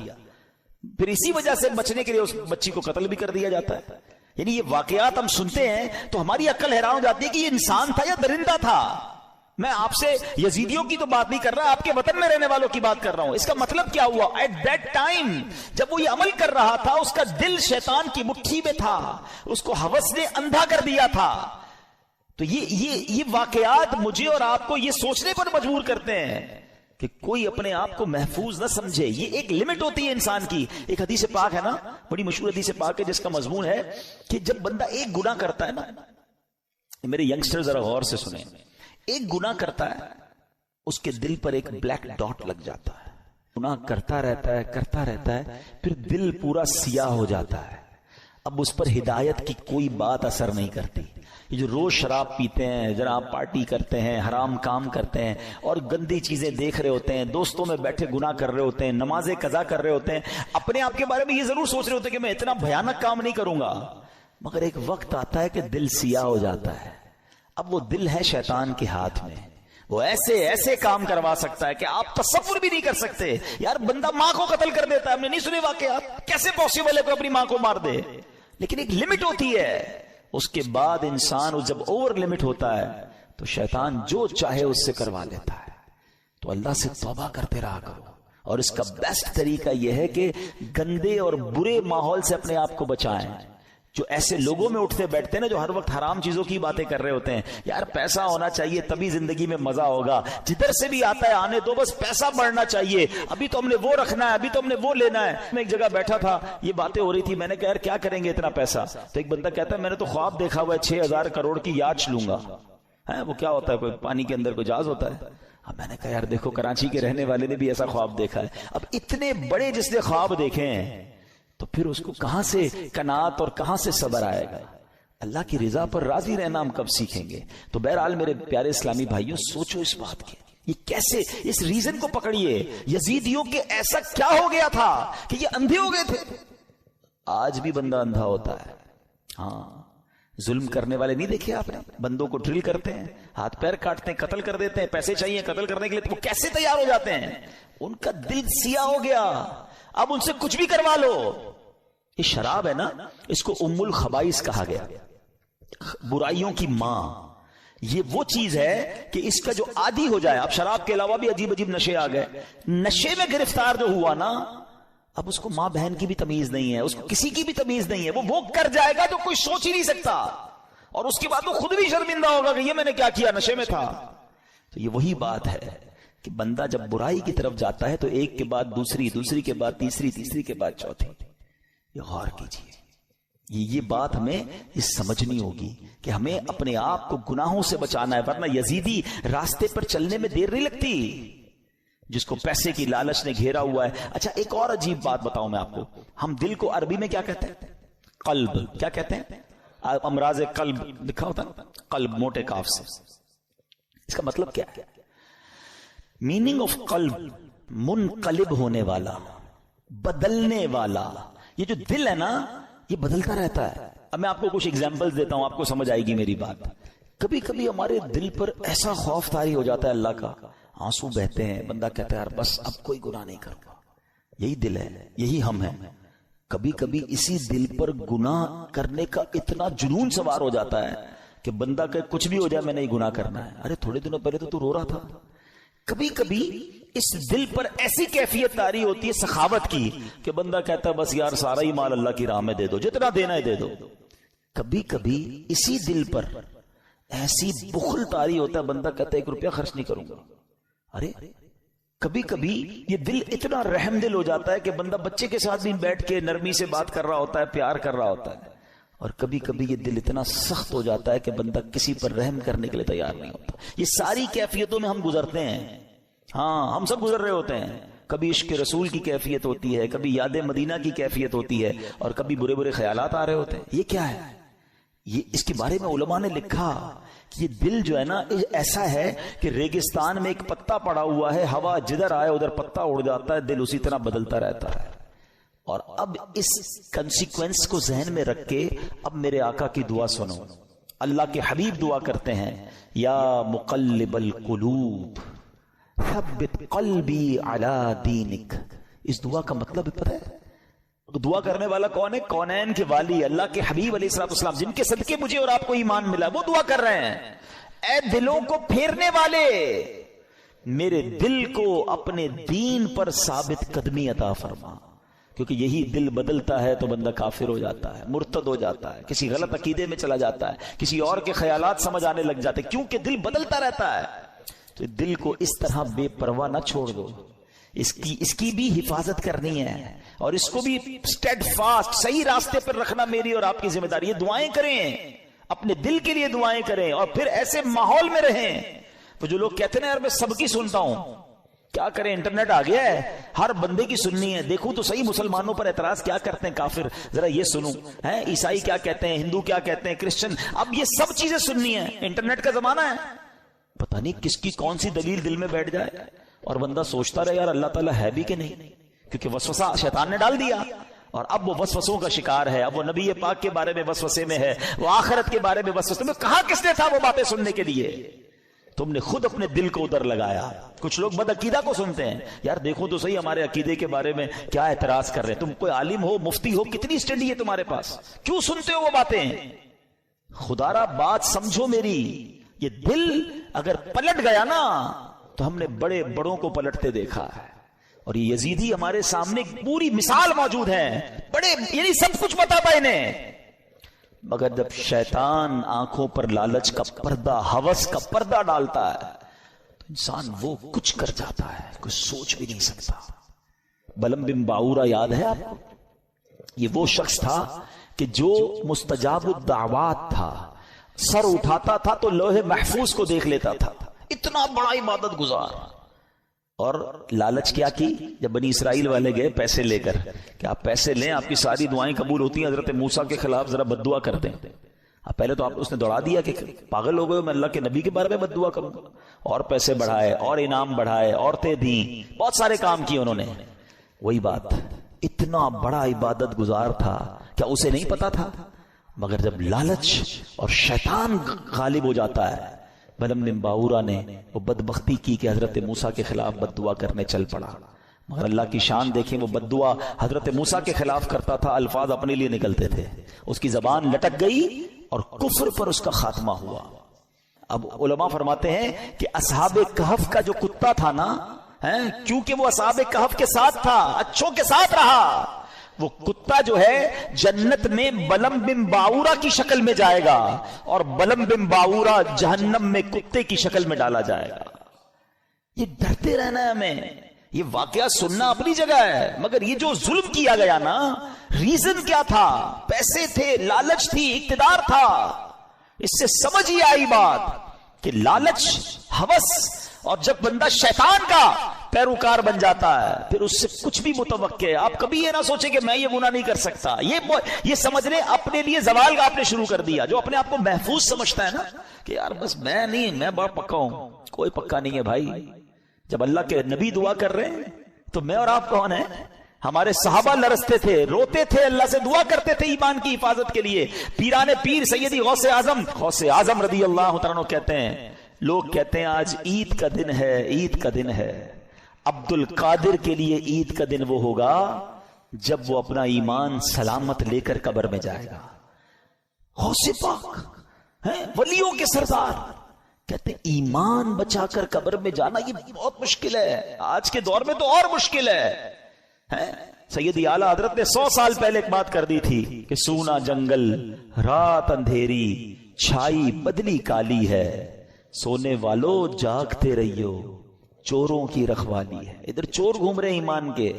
S1: پھر اسی وجہ سے بچنے کے لیے اس بچی کو قتل بھی کر دیا جاتا ہے. یعنی یہ واقعات ہم سنتے ہیں تو ہماری عقل حیران ہو جاتی ہے کہ یہ انسان تھا یا درندہ تھا. میں آپ سے یزیدیوں کی تو بات نہیں کر رہا، آپ کے وطن میں رہنے والوں کی بات کر رہا ہوں. اس کا مطلب کیا ہوا؟ ایٹ دیٹ ٹائم جب وہ یہ عمل کر رہا تھا اس کا دل شیطان کی مٹھی میں تھا، اس کو ہوس نے اندھا کر دیا تھا. تو یہ واقعات مجھے اور آپ کو یہ سوچنے پر مجبور کرتے ہیں کہ کوئی اپنے آپ کو محفوظ نہ سمجھے. یہ ایک لمٹ ہوتی ہے انسان کی. ایک حدیث پاک ہے نا، بڑی مشہور حدیث پاک ہے جس کا مضمون ہے کہ جب بندہ ایک گناہ کرتا ہے نا، میرے ینگسٹر ذرا غور سے سنیں، ایک گناہ کرتا ہے اس کے دل پر ایک بلیک ڈاٹ لگ جاتا ہے. گناہ کرتا رہتا ہے پھر دل پورا سیاہ ہو جاتا ہے. اب اس پر ہدایت کی کوئی بات اثر نہیں کرتی. یہ جو روز شراب پیتے ہیں، جناب پارٹی کرتے ہیں، حرام کام کرتے ہیں اور گندی چیزیں دیکھ رہے ہوتے ہیں، دوستوں میں بیٹھے گناہ کر رہے ہوتے ہیں، نمازیں قضا کر رہے ہوتے ہیں، اپنے آپ کے بارے میں یہ ضرور سوچ رہے ہوتے ہیں کہ میں اتنا بھیانک کام نہیں کروں گا، مگر ایک وقت آتا ہے کہ دل سیاہ ہو جاتا ہے. اب وہ دل ہے شیطان کے ہاتھ میں، وہ ایسے کام کروا سکتا ہے کہ آپ تصور بھی نہیں کر سکتے. یار بندہ ماں کو قتل کر دیتا ہے، ہم نے نہیں سنے واقعات، کیسے پاسبل ہے کوئی اپنی ماں کو مار دے؟ لیکن ایک لمٹ ہوتی ہے. اس کے بعد انسان جب اوور لمٹ ہوتا ہے تو شیطان جو چاہے اس سے کروا لیتا ہے. تو اللہ سے توبہ کرتے رہا کرو. اور اس کا بیسٹ طریقہ یہ ہے کہ گندے اور برے ماحول سے اپنے آپ کو بچائیں. جو ایسے لوگوں میں اٹھتے بیٹھتے ہیں نا، جو ہر وقت حرام چیزوں کی باتیں کر رہے ہوتے ہیں، یار پیسہ ہونا چاہیے تبھی زندگی میں مزہ ہوگا، جدھر سے بھی آتا ہے آنے دو، بس پیسہ بڑھنا چاہیے، ابھی تو ہم نے وہ رکھنا ہے، ابھی تو ہم نے وہ لینا ہے. میں ایک جگہ بیٹھا تھا، یہ باتیں ہو رہی تھی، میں نے کہا یار کیا کریں گے اتنا پیسہ؟ تو ایک بندہ کہتا ہے میں نے تو خواب دیکھا ہوا ہے 6000 کروڑ کی یاچ لوں گا. وہ کیا ہوتا ہے؟ کوئی پانی کے اندر کوئی جہاز ہوتا ہے؟ میں نے کہا یار دیکھو کراچی کے رہنے والے نے بھی ایسا خواب دیکھا ہے. اب اتنے بڑے جس نے خواب دیکھے ہیں تو پھر اس کو کہاں سے قناعت اور کہاں سے صبر آئے گا؟ اللہ کی رضا پر راضی رہنا ہم کب سیکھیں گے؟ تو بہرحال میرے پیارے اسلامی بھائیوں، سوچو اس بات کی، یہ کیسے، اس ریزن کو پکڑیے. یزیدیوں کے ایسا کیا ہو گیا تھا کہ یہ اندھے ہو گئے تھے؟ آج بھی بندہ اندھا ہوتا ہے. ہاں، ظلم کرنے والے نہیں دیکھے آپ نے؟ بندوں کو ڈرل کرتے ہیں، ہاتھ پیر کاٹتے ہیں، قتل کر دیتے ہیں، پیسے چاہیے قتل کرنے کے لیے، تو وہ کیسے تیار ہو جاتے ہیں؟ ان کا دل سیاہ ہو گیا. اب ان سے کچھ بھی کروا لو. یہ شراب ہے نا، اس کو ام الخبائث کہا گیا، برائیوں کی ماں. یہ وہ چیز ہے کہ اس کا جو عادی ہو جائے، اب شراب کے علاوہ بھی عجیب عجیب نشے آ گئے، نشے میں گرفتار جو ہوا نا، اب اس کو ماں بہن کی بھی تمیز نہیں ہے، اس کو کسی کی بھی تمیز نہیں ہے. وہ کر جائے گا جو کوئی سوچ ہی نہیں سکتا، اور اس کے بعد وہ خود بھی شرمندہ ہوگا کہ یہ میں نے کیا کیا، نشے میں تھا. تو یہ وہی بات ہے کہ بندہ جب برائی کی طرف جاتا ہے تو ایک کے بعد دوسری، دوسری کے بعد تیسری، تیسری کے بعد چوتھی. یہ غور کیجیے، یہ بات ہمیں یہ سمجھنی ہوگی کہ ہمیں اپنے آپ کو گناہوں سے بچانا ہے، ورنہ یزیدی راستے پر چلنے میں دیر نہیں لگتی جس کو پیسے کی لالچ نے گھیرا ہوا ہے. اچھا ایک اور عجیب بات بتاؤں میں آپ کو، ہم دل کو عربی میں کیا کہتے ہیں؟ قلب. کیا کہتے ہیں؟ امراض قلب لکھا ہوتا ہے، قلب موٹے کاف سے. اس کا مطلب کیا ہے؟ میننگ آف قلب منقلب ہونے والا، بدلنے والا. یہ جو دل ہے نا یہ بدلتا رہتا ہے. اب میں آپ کو کچھ ایگزامپل دیتا ہوں، آپ کو سمجھ آئے گی میری بات. کبھی کبھی ہمارے دل پر ایسا خوف طاری ہو جاتا ہے اللہ کا، آنسو بہتے ہیں، بندہ کہتا ہے یار بس اب کوئی گناہ نہیں کروں گا. یہی دل ہے، یہی ہم ہیں. کبھی کبھی اسی دل پر گناہ کرنے کا اتنا جنون سوار ہو جاتا ہے کہ بندہ کہ کچھ بھی ہو جائے میں نہیں گناہ کرنا ہے. ارے تھوڑے دنوں پہلے تو رو رہا تھا. کبھی کبھی اس دل پر ایسی کیفیت طاری ہوتی ہے سخاوت کی کہ بندہ کہتا ہے بس یار سارا ہی مال اللہ کی راہ میں دے دو، جتنا دینا ہے دے دو. کبھی کبھی اسی دل پر ایسی بخل طاری ہوتا ہے، بندہ کہتا ہے 1 روپیہ خرچ نہیں کروں گا. ارے کبھی کبھی یہ دل اتنا رحم دل ہو جاتا ہے کہ بندہ بچے کے ساتھ بھی بیٹھ کے نرمی سے بات کر رہا ہوتا ہے، پیار کر رہا ہوتا ہے. اور کبھی کبھی یہ دل اتنا سخت ہو جاتا ہے کہ بندہ کسی پر رحم کرنے کے لیے تیار نہیں ہوتا. یہ ساری کیفیتوں میں ہم گزرتے ہیں. ہاں ہم سب گزر رہے ہوتے ہیں. کبھی عشق رسول کی کیفیت ہوتی ہے، کبھی یاد مدینہ کی کیفیت ہوتی ہے، اور کبھی برے برے خیالات آ رہے ہوتے ہیں. یہ کیا ہے؟ یہ اس کے بارے میں علماء نے لکھا کہ یہ دل جو ہے نا ایسا ہے کہ ریگستان میں ایک پتا پڑا ہوا ہے، ہوا جدھر آئے ادھر پتا اڑ جاتا ہے، دل اسی طرح بدلتا رہتا ہے. اور اب اس کنسیکوینس کو ذہن میں رکھ کے اب میرے آقا کی دعا سنو. اللہ کے حبیب دعا کرتے ہیں یا مقلب القلوب ثبت قلبی علی دینک. اس دعا کا مطلب پتہ ہے دعا کرنے والا کون ہے؟ کونین کے والی اللہ کے حبیب علیہ الصلوۃ والسلام، جن کے صدقے مجھے اور آپ کو ایمان ملا، وہ دعا کر رہے ہیں اے دلوں کو پھیرنے والے، میرے دل کو اپنے دین پر ثابت قدمی عطا فرما. کیونکہ یہی دل بدلتا ہے تو بندہ کافر ہو جاتا ہے، مرتد ہو جاتا ہے، کسی غلط عقیدے میں چلا جاتا ہے، کسی اور کے خیالات سمجھ آنے لگ جاتے ہیں، کیونکہ دل بدلتا رہتا ہے. تو دل کو اس طرح بے پرواہ نہ چھوڑ دو، اس کی بھی حفاظت کرنی ہے اور اس کو بھی اسٹیڈ فاسٹ صحیح راستے پر رکھنا میری اور آپ کی ذمہ داری ہے. دعائیں کریں، اپنے دل کے لیے دعائیں کریں اور پھر ایسے ماحول میں رہیں. تو جو لوگ کہتے ہیں یار میں سب کی سنتا ہوں، کیا کریں، انٹرنیٹ آ گیا ہے، ہر بندے کی سننی ہے. دیکھوں تو صحیح مسلمانوں پر اعتراض کیا کرتے ہیں کافر، ذرا یہ سنوں، عیسائی کیا کہتے ہیں، ہندو کیا کہتے ہیں، کرسچن، اب یہ سب چیزیں سننی ہے. انٹرنیٹ کا زمانہ ہے، پتہ نہیں کس کی کون سی دلیل دل میں بیٹھ جائے اور بندہ سوچتا رہے یار اللہ تعالیٰ ہے بھی کہ نہیں، کیونکہ وسوسہ شیطان نے ڈال دیا اور اب وہ وسوسوں کا شکار ہے. اب وہ نبی پاک کے بارے میں وسوسے میں ہے، وہ آخرت کے بارے میں وسوسے میں. کہاں کس نے تھا وہ باتیں سننے کے لیے؟ تم نے خود اپنے دل کو ادھر لگایا. کچھ لوگ بد عقیدہ کو سنتے ہیں، یار دیکھو تو صحیح ہمارے عقیدے کے بارے میں کیا اعتراض کر رہے ہیں. تم کوئی عالم ہو، مفتی ہو، کتنی اسٹڈی ہے تمہارے پاس، کیوں سنتے ہو وہ باتیں؟ خدا را بات سمجھو میری. یہ دل اگر پلٹ گیا نا تو ہم نے بڑے بڑوں کو پلٹتے دیکھا ہے. اور یہ یزیدی ہمارے سامنے پوری مثال موجود ہے، بڑے یعنی سب کچھ پتا تھا انہیں، مگر جب شیطان آنکھوں پر لالچ کا پردہ، ہوس کا پردہ ڈالتا ہے تو انسان وہ کچھ کر جاتا ہے کوئی سوچ بھی نہیں سکتا. بلم بن باورا یاد ہے آپ کو؟ یہ وہ شخص تھا کہ جو مستجاب الدعوات تھا، سر اٹھاتا تھا تو لوح محفوظ کو دیکھ لیتا تھا، اتنا بڑا عبادت گزار. اور لالچ کیا کی؟ جب بنی اسرائیل والے گئے پیسے لے کر کہ آپ پیسے لیں آپ کی ساری دعائیں قبول ہوتی ہیں، حضرت موسیٰ کے خلاف ذرا بد دعا کر دیں. پہلے تو اس نے دوڑا دیا کہ پاگل ہو گئے، میں اللہ کے نبی کے بارے میں بد دعا کروں گا. اور پیسے بڑھائے اور انعام بڑھائے، عورتیں دیں، بہت سارے کام کیے انہوں نے. وہی بات، اتنا بڑا عبادت گزار تھا، کیا اسے نہیں پتا تھا؟ مگر جب لالچ اور شیطان غالب ہو جاتا ہے، بلم بن باورا نے وہ بدبختی کی کہ حضرت موسیٰ کے خلاف بد دعا کرنے چل پڑا. مگر اللہ کی شان دیکھیں، وہ بد دعا حضرت موسیٰ کے خلاف کرتا تھا، الفاظ اپنے لیے نکلتے تھے، اس کی زبان لٹک گئی اور کفر پر اس کا خاتمہ ہوا. اب علماء فرماتے ہیں کہ اصحاب کہف کا جو کتا تھا نا، کیونکہ وہ اصحاب کہف کے ساتھ تھا، اچھوں کے ساتھ رہا، وہ کتا جو ہے جنت میں بلم بن باورا کی شکل میں جائے گا اور بلم بن باورا جہنم میں کتے کی شکل میں ڈالا جائے گا. یہ ڈرتے رہنا ہے ہمیں. یہ واقعہ سننا اپنی جگہ ہے، مگر یہ جو ظلم کیا گیا نا، ریزن کیا تھا؟ پیسے تھے، لالچ تھی، اقتدار تھا. اس سے سمجھ ہی آئی بات کہ لالچ، ہوس، اور جب بندہ شیطان کا پیروکار بن جاتا ہے پھر اس سے کچھ بھی متوقع ہے. آپ کبھی یہ نہ سوچیں کہ میں یہ گناہ نہیں کر سکتا. یہ سمجھ لیں اپنے لیے زوال کا آپ نے شروع کر دیا. جو اپنے آپ کو محفوظ سمجھتا ہے نا کہ یار بس میں نہیں، میں بڑا پکا ہوں، کوئی پکا نہیں ہے بھائی. جب اللہ کے نبی دعا کر رہے ہیں تو میں اور آپ کون ہیں؟ ہمارے صحابہ لرزتے تھے، روتے تھے، اللہ سے دعا کرتے تھے ایمان کی حفاظت کے لیے. پیران پیر سیدی غوث اعظم رضی اللہ تعالیٰ عنہ کہتے ہیں، لوگ کہتے ہیں آج عید کا دن ہے، عید کا دن ہے. عبد القادر کے لیے عید کا دن وہ ہوگا جب وہ اپنا ایمان سلامت لے کر قبر میں جائے گا. غوث پاک ہیں، ولیوں کے سردار، کہتے ہیں ایمان بچا کر قبر میں جانا یہ بہت مشکل ہے. آج کے دور میں تو اور مشکل ہے. سیدی اعلیٰ حضرت نے 100 سال پہلے ایک بات کر دی تھی کہ سونا جنگل، رات اندھیری، چھائی بدلی کالی ہے، سونے والو جاگتے رہیو، چوروں کی رکھوالی ہے. ادھر چور گھوم رہے ایمان کے،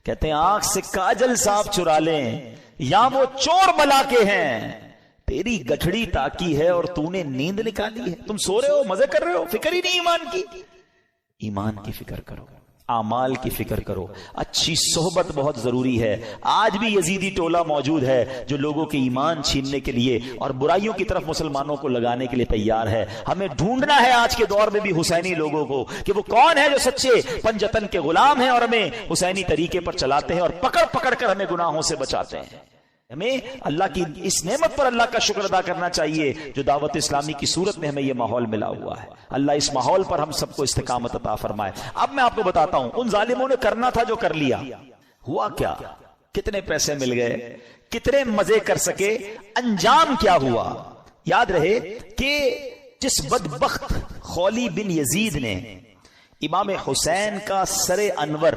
S1: کہتے ہیں آنکھ سے کاجل صاف چرا لیں یا وہ چور بلا کے ہیں. تیری گٹھڑی تاکی ہے اور تو نے نیند نکالی ہے. تم سو رہے ہو، مزے کر رہے ہو، فکر ہی نہیں ایمان کی. ایمان کی فکر کرو، اعمال کی فکر کرو. اچھی صحبت بہت ضروری ہے. آج بھی یزیدی ٹولہ موجود ہے جو لوگوں کے ایمان چھیننے کے لیے اور برائیوں کی طرف مسلمانوں کو لگانے کے لیے تیار ہے. ہمیں ڈھونڈنا ہے آج کے دور میں بھی حسینی لوگوں کو کہ وہ کون ہے جو سچے پنجتن کے غلام ہیں اور ہمیں حسینی طریقے پر چلاتے ہیں اور پکڑ پکڑ کر ہمیں گناہوں سے بچاتے ہیں. ہمیں اللہ کی اس نعمت پر اللہ کا شکر ادا کرنا چاہیے جو دعوت اسلامی کی صورت میں ہمیں یہ ماحول ملا ہوا ہے. اللہ اس ماحول پر ہم سب کو استقامت عطا فرمائے. اب میں آپ کو بتاتا ہوں ان ظالموں نے کرنا تھا جو کر لیا. ہوا کیا؟ کتنے پیسے مل گئے، کتنے مزے کر سکے، انجام کیا ہوا؟ یاد رہے کہ جس بدبخت خولی بن یزید نے امام حسین کا سر انور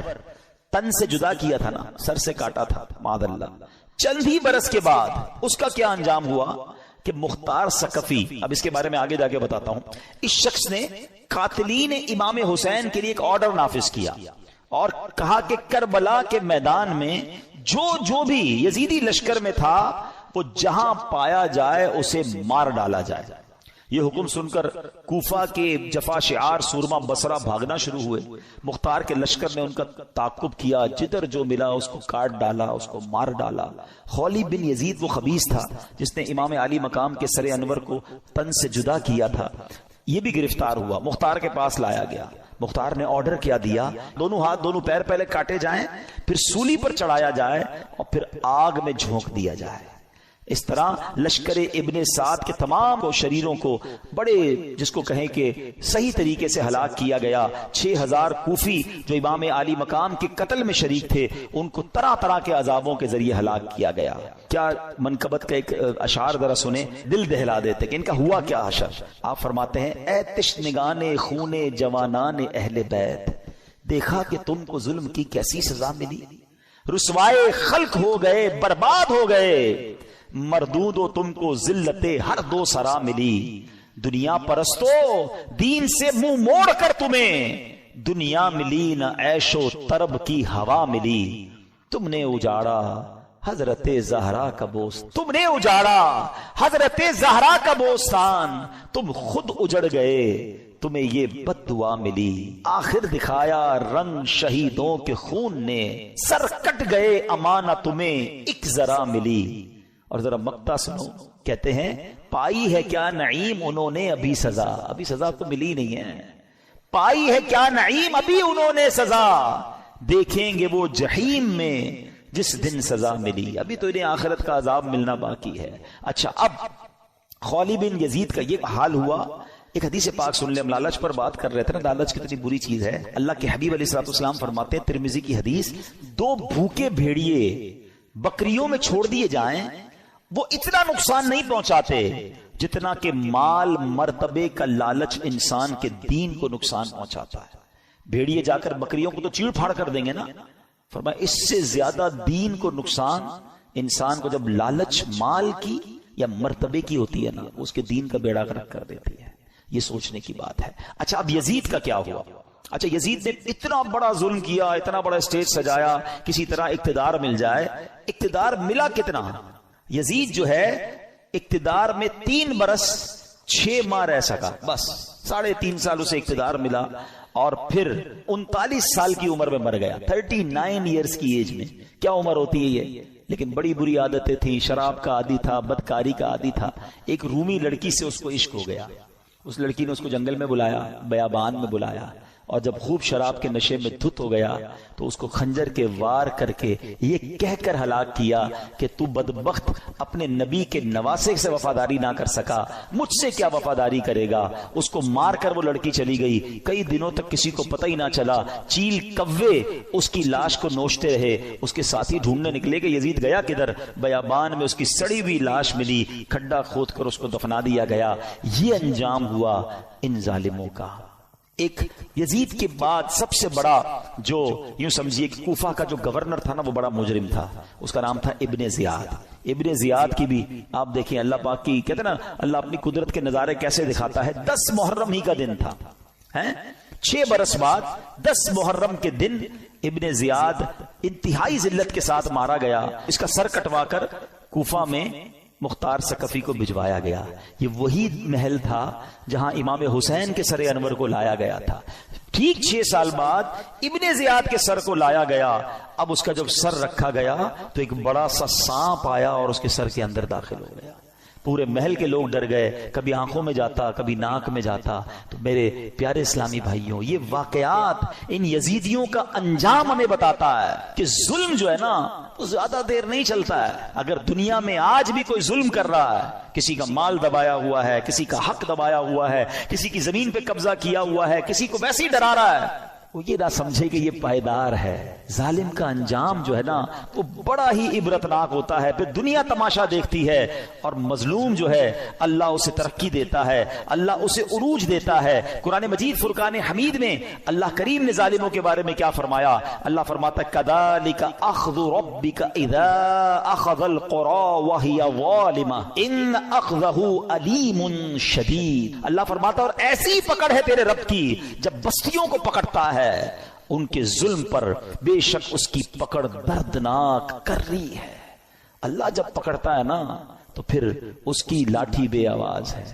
S1: تن سے جدا کیا تھا نا، سر سے کاٹا تھا معاذ اللہ، چند ہی برس کے بعد اس کا کیا انجام ہوا کہ مختار ثقفی، اب اس کے بارے میں آگے جا کے بتاتا ہوں، اس شخص نے قاتلین امام حسین کے لیے ایک آرڈر نافذ کیا اور کہا کہ کربلا کے میدان میں جو بھی یزیدی لشکر میں تھا وہ جہاں پایا جائے اسے مار ڈالا جائے. یہ حکم سن کر کوفہ کے جفا شعار سورما بصرہ بھاگنا شروع ہوئے. مختار کے لشکر نے ان کا تعاقب کیا، جدھر جو ملا اس کو کاٹ ڈالا، اس کو مار ڈالا. خولی بن یزید وہ خبیث تھا جس نے امام علی مقام کے سر انور کو تن سے جدا کیا تھا، یہ بھی گرفتار ہوا، مختار کے پاس لایا گیا. مختار نے آرڈر کیا دیا دونوں ہاتھ دونوں پیر پہلے کاٹے جائیں، پھر سولی پر چڑھایا جائے اور پھر آگ میں جھونک دیا جائے. اس طرح لشکر ابن سعد کے تمام شریروں کو بڑے جس کو کہیں کہ صحیح طریقے سے ہلاک کیا گیا. 6000 کوفی جو امام علی مقام کے قتل میں شریک تھے ان کو طرح طرح کے عذابوں کے ذریعے ہلاک کیا گیا. کیا منقبت کا ایک اشعار ذرا سنیں، دل دہلا دیتے کہ ان کا ہوا کیا حشر. آپ فرماتے ہیں اے تشنگان خون جوانان اہل بیت، دیکھا کہ تم کو ظلم کی کیسی سزا ملی، رسوائے خلق ہو گئے، برباد ہو گئے، مردود و تم کو ذلت ہر دو سرا ملی. دنیا پرستو دین سے منہ موڑ کر تمہیں دنیا ملی نہ عیش و طرب کی ہوا ملی. تم نے اجاڑا حضرت زہرا کا بوستان، تم نے اجاڑا حضرت زہرا کا بوستان، تم خود اجڑ گئے تمہیں یہ بد دعا ملی. آخر دکھایا رنگ شہیدوں کے خون نے، سر کٹ گئے امانہ تمہیں ایک ذرا ملی. اور ذرا مقطع سنو، کہتے ہیں پائی ہے کیا نعیم انہوں نے ابھی سزا، ابھی سزا تو ملی نہیں ہے. پائی ہے کیا نعیم ابھی انہوں نے سزا، دیکھیں گے وہ جہیم میں جس دن سزا ملی. ابھی تو انہیں آخرت کا عذاب ملنا باقی ہے. اچھا اب خولی بن یزید کا یہ حال ہوا. ایک حدیث پاک سن لیں، ہم لالچ پر بات کر رہے تھے نا، لالچ کتنی بری چیز ہے. اللہ کے حبیب علیہ الصلوۃ والسلام فرماتے ہیں ترمذی کی حدیث، 2 بھوکے بھیڑیے بکریوں میں چھوڑ دیے جائیں وہ اتنا نقصان نہیں پہنچاتے جتنا کہ مال مرتبے کا لالچ انسان کے دین کو نقصان پہنچاتا ہے. بھیڑیے جا کر بکریوں کو تو چیڑ پھاڑ کر دیں گے نا، فرمایا اس سے زیادہ دین کو نقصان انسان کو جب لالچ مال کی یا مرتبے کی ہوتی ہے نا، اس کے دین کا بیڑا غرق کر دیتی ہے. یہ سوچنے کی بات ہے. اچھا اب یزید کا کیا ہوا؟ اچھا یزید نے اتنا بڑا ظلم کیا، اتنا بڑا اسٹیج سجایا کسی طرح اقتدار مل جائے. اقتدار ملا کتنا؟ یزید جو ہے اقتدار میں 3 برس 6 ماہ رہ سکا، بس 3.5 سال اسے اقتدار ملا اور پھر 39 سال کی عمر میں مر گیا. 39 ایئرز کی ایج میں. کیا عمر ہوتی ہے یہ؟ لیکن بڑی بری عادتیں تھیں، شراب کا عادی تھا، بدکاری کا عادی تھا. ایک رومی لڑکی سے اس کو عشق ہو گیا. اس لڑکی نے اس کو جنگل میں بلایا، بیابان میں بلایا، اور جب خوب شراب کے نشے میں دھت ہو گیا تو اس کو خنجر کے وار کر کے یہ کہہ کر ہلاک کیا کہ تو بدبخت اپنے نبی کے نواسے سے وفاداری نہ کر سکا، مجھ سے کیا وفاداری کرے گا. اس کو مار کر وہ لڑکی چلی گئی. کئی دنوں تک کسی کو پتہ ہی نہ چلا. چیل کوے اس کی لاش کو نوچتے رہے. اس کے ساتھی ڈھونڈنے نکلے کہ یزید گیا کدھر. بیابان میں اس کی سڑی ہوئی لاش ملی، کھڈا کھود کر اس کو دفنا دیا گیا. یہ انجام ہوا ان ظالموں کا. ایک یزید کے بعد سب سے بڑا جو یوں سمجھیے کہ کوفہ کا جو گورنر تھا نا وہ بڑا مجرم تھا، اس کا نام تھا ابن زیاد. ابن زیاد کی بھی آپ دیکھیں اللہ پاک کی کہتے نا اللہ اپنی قدرت کے نظارے کیسے دکھاتا ہے. 10 محرم ہی کا دن تھا، 6 برس بعد 10 محرم کے دن ابن زیاد انتہائی ذلت کے ساتھ مارا گیا. اس کا سر کٹوا کر کوفہ میں مختار ثقفی کو بھجوایا گیا. یہ وہی محل تھا جہاں امام حسین کے سر انور کو لایا گیا تھا. ٹھیک 6 سال بعد ابن زیاد کے سر کو لایا گیا. اب اس کا جب سر رکھا گیا تو ایک بڑا سا سانپ آیا اور اس کے سر کے اندر داخل ہو گیا. پورے محل کے لوگ ڈر گئے، کبھی آنکھوں میں جاتا کبھی ناک میں جاتا۔ تو میرے پیارے اسلامی بھائیوں، یہ واقعات ان یزیدیوں کا انجام ہمیں بتاتا ہے کہ ظلم جو ہے نا وہ زیادہ دیر نہیں چلتا ہے۔ اگر دنیا میں آج بھی کوئی ظلم کر رہا ہے، کسی کا مال دبایا ہوا ہے، کسی کا حق دبایا ہوا ہے، کسی کی زمین پہ قبضہ کیا ہوا ہے، کسی کو ویسے ہی ڈرا رہا ہے، وہ یہ نہ سمجھے کہ یہ پائیدار ہے۔ ظالم کا انجام جو ہے نا وہ بڑا ہی عبرتناک ہوتا ہے، پھر دنیا تماشا دیکھتی ہے، اور مظلوم جو ہے اللہ اسے ترقی دیتا ہے، اللہ اسے عروج دیتا ہے۔ قرآن مجید فرقان حمید میں اللہ کریم نے ظالموں کے بارے میں کیا فرمایا؟ اللہ فرماتا ہے کذالک اخذ ربک اذا اخذ القری وہی ظالمہ ان اخذہ علیم شدید۔ اللہ فرماتا ہے اور ایسی پکڑ ہے تیرے رب کی جب بستیوں کو پکڑتا ہے ان کے ظلم پر، بے شک اس کی پکڑ دردناک کر رہی ہے۔ اللہ جب پکڑتا ہے نا تو پھر اس کی لاٹھی بے آواز ہے،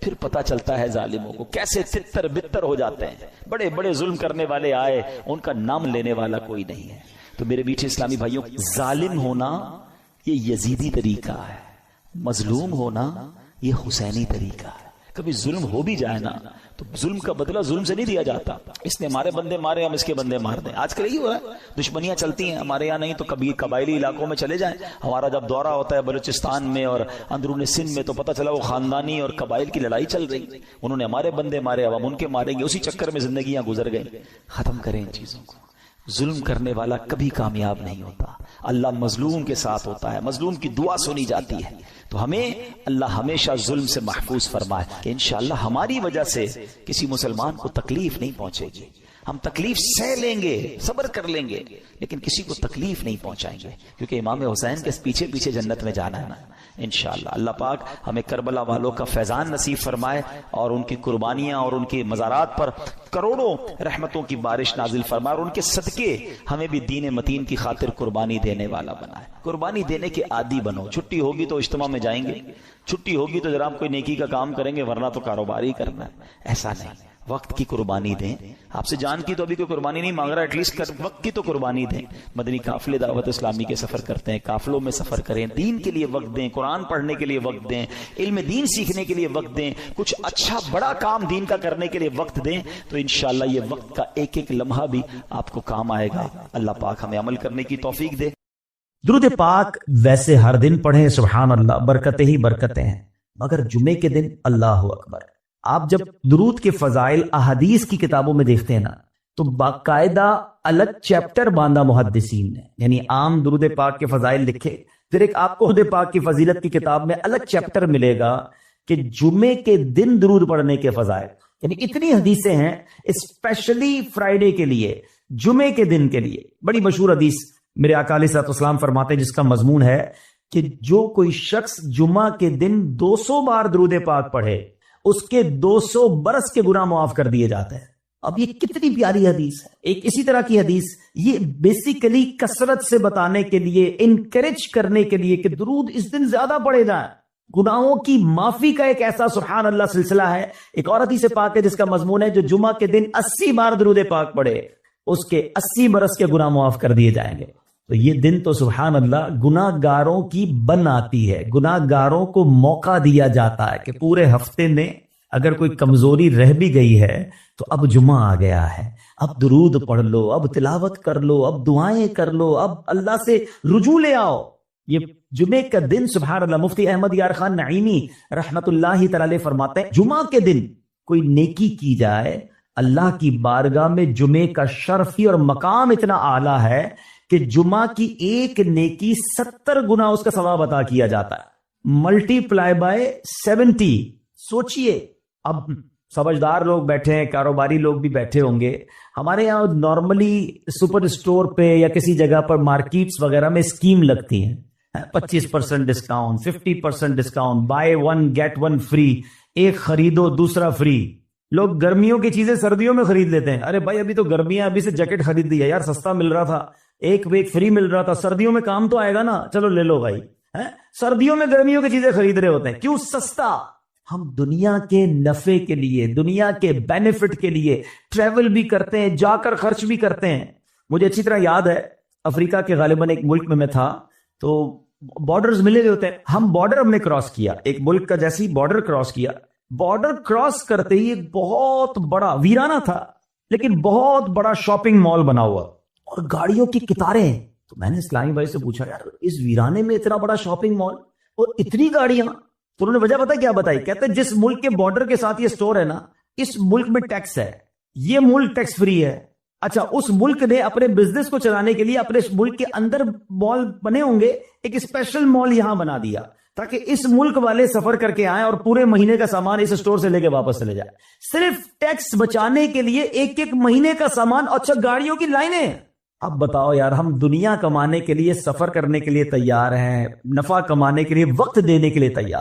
S1: پھر پتہ چلتا ہے ظالموں کو کیسے تتر بتر ہو جاتے ہیں۔ بڑے بڑے ظلم کرنے والے آئے، ان کا نام لینے والا کوئی نہیں ہے۔ تو میرے میٹھے اسلامی بھائیوں، ظالم ہونا یہ یزیدی طریقہ ہے، مظلوم ہونا یہ حسینی طریقہ ہے۔ کبھی ظلم ہو بھی جائے نا تو ظلم کا بدلہ ظلم سے نہیں دیا جاتا، اس نے ہمارے بندے مارے ہم اس کے بندے مار دیں۔ آج کل یہی ہو رہا ہے، دشمنیاں چلتی ہیں ہمارے یہاں نہیں تو کبھی قبائلی علاقوں میں چلے جائیں۔ ہمارا جب دورہ ہوتا ہے بلوچستان میں اور اندرون سندھ میں تو پتہ چلا وہ خاندانی اور قبائل کی لڑائی چل رہی، انہوں نے ہمارے بندے مارے، اب ہم ان کے ماریں گے، اسی چکر میں زندگیاں گزر گئی۔ ختم کریں ان چیزوں کو۔ ظلم کرنے والا کبھی کامیاب نہیں ہوتا، اللہ مظلوم کے ساتھ ہوتا ہے، مظلوم کی دعا سنی جاتی ہے۔ تو ہمیں اللہ ہمیشہ ظلم سے محفوظ فرمائے کہ انشاءاللہ ہماری وجہ سے کسی مسلمان کو تکلیف نہیں پہنچے گی، ہم تکلیف سہ لیں گے، صبر کر لیں گے، لیکن کسی کو تکلیف نہیں پہنچائیں گے، کیونکہ امام حسین کے پیچھے پیچھے جنت میں جانا ہے نا انشاءاللہ۔ اللہ پاک ہمیں کربلا والوں کا فیضان نصیب فرمائے اور ان کی قربانیاں اور ان کی مزارات پر کروڑوں رحمتوں کی بارش نازل فرمائے، اور ان کے صدقے ہمیں بھی دین متین کی خاطر قربانی دینے والا بنائے۔ قربانی دینے کے عادی بنو، چھٹی ہوگی تو اجتماع میں جائیں گے، چھٹی ہوگی تو ذرا کوئی نیکی کا کام کریں گے، ورنہ تو کاروبار ہی کرنا ہے۔ ایسا نہیں، وقت کی قربانی دیں۔ آپ سے جان کی تو ابھی کوئی قربانی نہیں مانگ رہا، ایٹ لیسٹ وقت کی تو قربانی دیں۔ مدنی قافلے دعوت اسلامی کے سفر کرتے ہیں، قافلوں میں سفر کریں، دین کے لیے وقت دیں، قرآن پڑھنے کے لیے وقت دیں، علم دین سیکھنے کے لیے وقت دیں، کچھ اچھا بڑا کام دین کا کرنے کے لیے وقت دیں، تو انشاءاللہ یہ وقت کا ایک ایک لمحہ بھی آپ کو کام آئے گا۔ اللہ پاک ہمیں عمل کرنے کی توفیق دے۔
S2: درود پاک ویسے ہر دن پڑھیں، سبحان اللہ، برکتیں ہی برکتیں ہیں، مگر جمعے کے دن اللہ اکبر۔ آپ جب درود کے فضائل احادیث کی کتابوں میں دیکھتے ہیں نا تو باقاعدہ الگ چیپٹر باندھا محدثین نے، یعنی عام درود پاک کے فضائل لکھے، پھر ایک آپ کو درود پاک کی فضیلت کی کتاب میں الگ چیپٹر ملے گا کہ جمعے کے دن درود پڑھنے کے فضائل، یعنی اتنی حدیثیں ہیں اسپیشلی فرائیڈے کے لیے، جمعے کے دن کے لیے۔ بڑی مشہور حدیث میرے آقا علیہ الصلوۃ والسلام فرماتے ہیں، جس کا مضمون ہے کہ جو کوئی شخص جمعہ کے دن 200 بار درود پاک پڑھے اس کے 200 برس کے گناہ معاف کر دیے جاتے ہیں۔ اب یہ کتنی پیاری حدیث ہے۔ ایک اسی طرح کی حدیث یہ بیسیکلی کثرت سے بتانے کے لیے، انکریج کرنے کے لیے کہ درود اس دن زیادہ پڑھے جائیں، گناہوں کی معافی کا ایک ایسا سبحان اللہ سلسلہ ہے۔ ایک اور حدیث پاک ہے جس کا مضمون ہے جو جمعہ کے دن 80 بار درود پاک پڑھے اس کے 80 برس کے گناہ معاف کر دیے جائیں گے۔ تو یہ دن تو سبحان اللہ گناہ گاروں کی بن آتی ہے، گناہ گاروں کو موقع دیا جاتا ہے کہ پورے ہفتے میں اگر کوئی کمزوری رہ بھی گئی ہے تو اب جمعہ آ گیا ہے، اب درود پڑھ لو، اب تلاوت کر لو، اب دعائیں کر لو، اب اللہ سے رجوع لے آؤ۔ یہ جمعے کا دن سبحان اللہ، مفتی احمد یار خان نعیمی رحمت اللہ تعالی فرماتے ہیں جمعہ کے دن کوئی نیکی کی جائے اللہ کی بارگاہ میں جمعے کا شرفی اور مقام اتنا اعلیٰ ہے کہ جمعہ کی ایک نیکی 70 گنا اس کا ثواب عطا کیا جاتا ہے، ملٹی پلائی بائی 70۔ سوچئے، اب سمجھدار لوگ بیٹھے ہیں، کاروباری لوگ بھی بیٹھے ہوں گے، ہمارے یہاں نارملی سپر اسٹور پہ یا کسی جگہ پر مارکیٹس وغیرہ میں اسکیم لگتی ہیں، 25% discount, 50% discount, buy 1 get 1 free, ایک خریدو دوسرا فری۔ لوگ گرمیوں کی چیزیں سردیوں میں خرید لیتے ہیں، ارے بھائی ابھی تو گرمیاں، ابھی سے جیکٹ خرید دی ہے یار، سستا مل رہا تھا، ایک فری مل رہا تھا، سردیوں میں کام تو آئے گا نا، چلو لے لو بھائی۔ سردیوں میں گرمیوں کی چیزیں خرید رہے ہوتے ہیں، کیوں؟ سستا۔ ہم دنیا کے نفع کے لیے، دنیا کے بینیفٹ کے لیے ٹریول بھی کرتے ہیں، جا کر خرچ بھی کرتے ہیں۔ مجھے اچھی طرح یاد ہے افریقہ کے غالباً ایک ملک میں تھا، تو بارڈرز ملے ہوئے ہوتے ہیں. ہم بارڈر ہم نے کراس کیا, ایک ملک کا جیسے ہی بارڈر کراس کیا, بارڈر کراس کرتے ہی ایک بہت بڑا ویرانہ تھا لیکن بہت بڑا شاپنگ مال بنا ہوا اور گاڑیوں کی قطاریں. تو میں نے اسلامی بھائی سے پوچھا, یار اس ویرانے میں اتنا بڑا شاپنگ مال اور اتنی گاڑیاں؟ تو انہوں نے وجہ پتا کیا بتائی, کہتے جس ملک کے بارڈر کے ساتھ یہ سٹور ہے نا, اس ملک میں ٹیکس ہے, یہ ملک ٹیکس فری ہے. اچھا, اس ملک نے اپنے بزنس کو چلانے کے لیے اپنے ملک کے اندر مال بنے ہوں گے, ایک اسپیشل مال یہاں بنا دیا تاکہ اس ملک والے سفر کر کے آئیں اور پورے مہینے کا سامان اس سٹور سے لے کے واپس چلے جائیں, صرف ٹیکس بچانے کے لیے ایک ایک مہینے کا سامان. اچھا, گاڑیوں کی لائنیں. اب بتاؤ یار, ہم دنیا کمانے کے لیے, سفر کرنے کے لیے تیار ہیں, نفع کمانے کے لیے وقت دینے کے لیے تیار